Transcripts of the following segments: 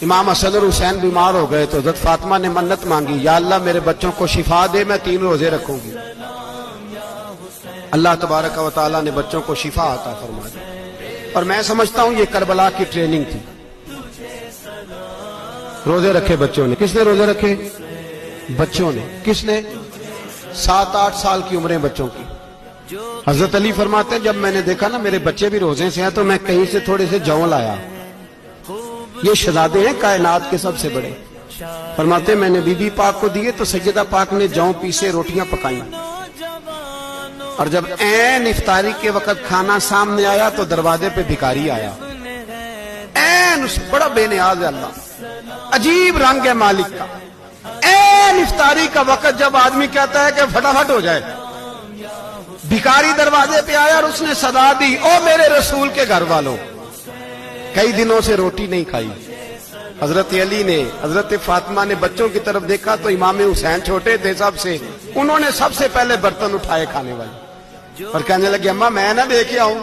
امام حسن اور حسین بیمار ہو گئے تو حضرت فاطمہ نے منت مانگی، یا اللہ میرے بچوں کو شفا دے، میں 3 روزے رکھوں گی۔ اللہ تبارک و تعالیٰ نے بچوں کو شفا عطا فرما دی۔ اور میں سمجھتا ہوں یہ کربلا کی ٹریننگ تھی۔ روزے رکھے بچوں نے۔ کس نے روزے رکھے؟ بچوں نے۔ کس نے؟ 7-8 سال کی عمریں بچوں کی۔ حضرت علی فرماتے ہیں جب میں نے دیکھا نا میرے بچے بھی روزے سے ہیں تو میں کہیں سے تھوڑے سے جوں لایا۔ یہ شہزادے ہیں کائنات کے سب سے بڑے۔ فرماتے ہیں میں نے بی بی پاک کو دیے تو سیدہ پاک نے جوں پیسے روٹیاں پکائیں، اور جب عین افطاری کے وقت کھانا سامنے آیا تو دروازے پہ بھکاری آیا۔ عین اس بڑا بے نیاز ہے اللہ، عجیب رنگ ہے مالک کا۔ عین افطاری کا وقت جب آدمی کہتا ہے کہ فٹافٹ ہو جائے، بھکاری دروازے پہ آیا اور اس نے صدا دی، او میرے رسول کے گھر والوں، کئی دنوں سے روٹی نہیں کھائی۔ حضرت علی نے، حضرت فاطمہ نے بچوں کی طرف دیکھا تو امام حسین چھوٹے تھے سب سے، انہوں نے سب سے پہلے برتن اٹھائے کھانے والے، اور کہنے لگے اماں میں نہ دے کے آؤں۔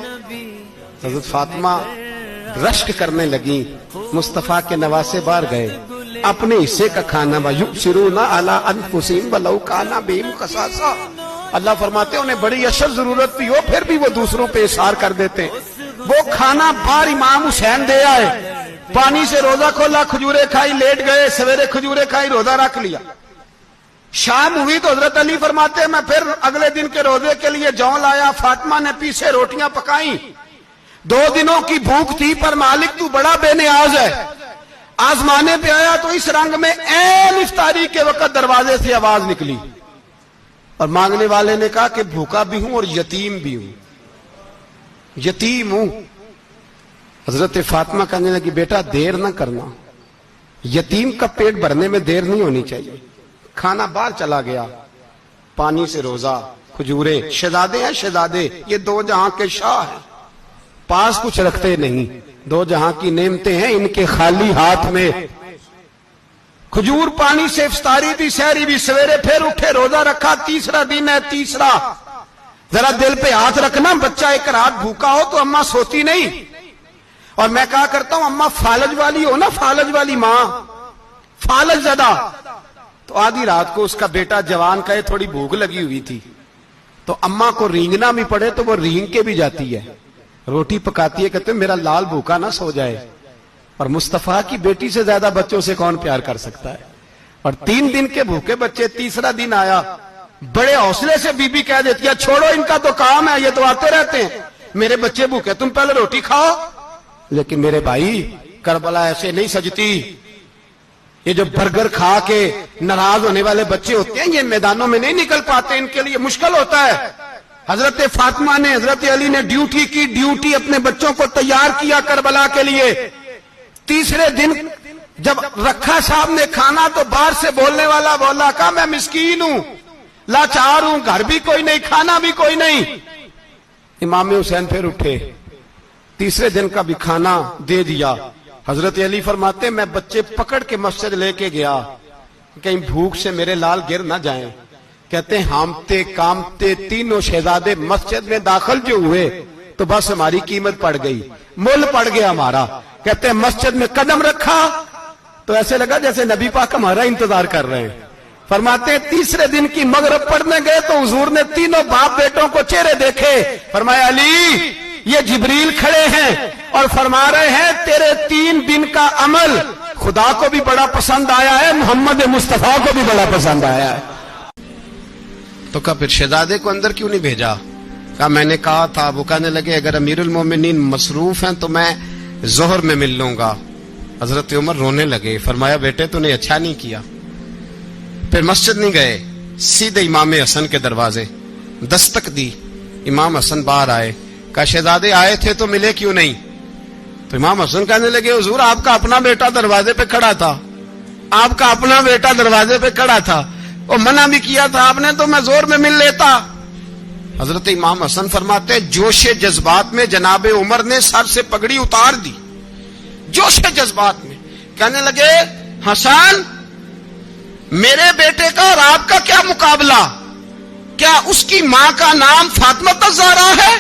حضرت فاطمہ رشک کرنے لگی، مصطفیٰ کے نواسے باہر گئے، اپنے حصے کا کھانا وَيُؤْثِرُونَ عَلَىٰ أَنفُسِهِمْ وَلَوْ كَانَ بِهِمْ خَصَاصَةٌ۔ اللہ فرماتے ہیں انہیں بڑی اشد ضرورت بھی ہو پھر بھی وہ دوسروں پہ اثار کر دیتے ہیں۔ وہ کھانا باہر امام حسین دے آئے، پانی سے روزہ کھولا، کھجورے کھائی، لیٹ گئے، سویرے کھجورے کھائی، روزہ رکھ لیا۔ شام ہوئی تو حضرت علی فرماتے ہیں میں پھر اگلے دن کے روزے کے لیے جوں لایا، فاطمہ نے پیچھے روٹیاں پکائیں۔ 2 دنوں کی بھوک تھی پر مالک تو بڑا بے نیاز ہے، آزمانے پہ آیا تو اس رنگ میں عین افطاری کے وقت دروازے سے آواز نکلی، اور مانگنے والے نے کہا کہ بھوکا بھی ہوں اور یتیم بھی ہوں، یتیم ہوں۔ حضرت فاطمہ کہنے لگی بیٹا دیر نہ کرنا، یتیم کا پیٹ بھرنے میں دیر نہیں ہونی چاہیے۔ کھانا باہر چلا گیا، پانی سے روزہ، کھجورے، شہزادے ہیں شہزادے، یہ 2 جہاں کے شاہ ہیں، پاس کچھ رکھتے نہیں، 2 جہاں کی نعمتیں ہیں ان کے خالی ہاتھ میں۔ کھجور پانی سے افطاری بھی، سحری بھی، سویرے پھر اٹھے، روزہ رکھا، تیسرا دن ہے، تیسرا۔ ذرا دل پہ ہاتھ رکھنا، بچہ ایک رات بھوکا ہو تو اماں سوتی نہیں، اور میں کہا کرتا ہوں اماں فالج والی ہو نا، فالج والی ماں، فالج زدہ، تو آدھی رات کو اس کا بیٹا جوان کہے تھوڑی بھوک لگی ہوئی تھی تو اماں کو رینگنا بھی پڑے تو وہ رینگ کے بھی جاتی ہے، روٹی پکاتی ہے، کہتے ہیں میرا لال بھوکا نہ سو جائے۔ اور مصطفیٰ کی بیٹی سے زیادہ بچوں سے کون پیار کر سکتا ہے؟ اور 3 دن کے بھوکے بچے، تیسرا دن آیا، بڑے حوصلے سے بی بی کہہ دیتی ہے چھوڑو ان کا تو کام ہے، یہ تو آتے رہتے ہیں، میرے بچے بھوکے تم پہلے روٹی کھاؤ۔ لیکن میرے بھائی کربلا ایسے نہیں سجتی، یہ جو برگر کھا کے ناراض ہونے والے بچے ہوتے ہیں یہ میدانوں میں نہیں نکل پاتے، ان کے لیے مشکل ہوتا ہے۔ حضرت فاطمہ نے، حضرت علی نے ڈیوٹی کی، ڈیوٹی اپنے بچوں کو تیار کیا کربلا کے لیے۔ تیسرے دن جب رکھا صاحب نے کھانا تو باہر سے بولنے والا بولا کہا میں مسکین ہوں، لاچار ہوں، گھر بھی کوئی نہیں، کھانا بھی کوئی نہیں۔ امام حسین پھر اٹھے، تیسرے دن کا بھی کھانا دے دیا۔ حضرت علی فرماتے میں بچے پکڑ کے مسجد لے کے گیا، کہیں بھوک سے میرے لال گر نہ جائیں۔ کہتے ہیں ہامتے کامتے تینوں شہزادے مسجد میں داخل جو ہوئے تو بس ہماری قیمت پڑ گئی، مول پڑ گیا ہمارا۔ کہتے ہیں مسجد میں قدم رکھا تو ایسے لگا جیسے نبی پاک ہمارا انتظار کر رہے ہیں۔ فرماتے ہیں تیسرے دن کی مغرب پڑھنے گئے تو حضور نے تینوں باپ بیٹوں کو چہرے دیکھے، فرمایا علی یہ جبریل کھڑے ہیں اور فرما رہے ہیں تیرے 3 دن کا عمل خدا کو بھی بڑا پسند آیا ہے، محمد مصطفیٰ کو بھی بڑا پسند آیا ہے۔ تو کہا پھر شہزادے کو اندر کیوں نہیں بھیجا؟ کہا میں نے کہا تھا۔ وہ کہنے لگے اگر امیر المومنین مصروف ہیں تو میں ظہر میں مل لوں گا۔ حضرت عمر رونے لگے، فرمایا بیٹے تو نے اچھا نہیں کیا۔ پھر مسجد نہیں گئے، سیدھے امام حسن کے دروازے دستک دی، امام حسن باہر آئے، کہا شہزادے آئے تھے تو ملے کیوں نہیں؟ تو امام حسن کہنے لگے حضور آپ کا اپنا بیٹا دروازے پہ کھڑا تھا، آپ کا اپنا بیٹا دروازے پہ کھڑا تھا، اور منع بھی کیا تھا آپ نے تو میں زور میں مل لیتا۔ حضرت امام حسن فرماتے جوش جذبات میں جناب عمر نے سر سے پگڑی اتار دی، جوش جذبات میں کہنے لگے حسن میرے بیٹے کا اور آپ کا کیا مقابلہ؟ کیا اس کی ماں کا نام فاطمہ الزہرا ہے؟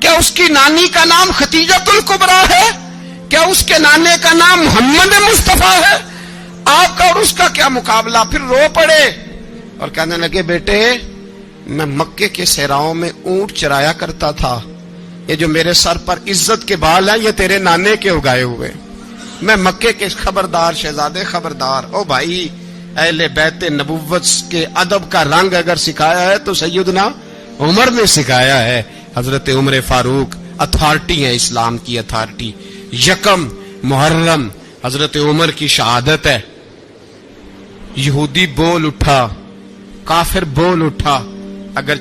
کیا اس کی نانی کا نام ختیجۃ الکبریٰ ہے؟ کیا اس کے نانے کا نام محمد مصطفیٰ ہے؟ آپ کا اور اس کا کیا مقابلہ؟ پھر رو پڑے اور کہنے لگے بیٹے میں مکے کے صحراؤں میں اونٹ چرایا کرتا تھا، یہ جو میرے سر پر عزت کے بال ہیں یہ تیرے نانے کے اگائے ہوئے، میں مکے کے خبردار شہزادے خبردار۔ او بھائی، اہل بیت نبوت کے ادب کا رنگ اگر سکھایا ہے تو سیدنا عمر نے سکھایا ہے۔ حضرت عمر فاروق اتھارٹی ہے، اسلام کی اتھارٹی۔ یکم محرم حضرت عمر کی شہادت ہے۔ یہودی بول اٹھا، کافر بول اٹھا، اگر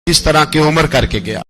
6اس طرح کی عمر کر کے گیا۔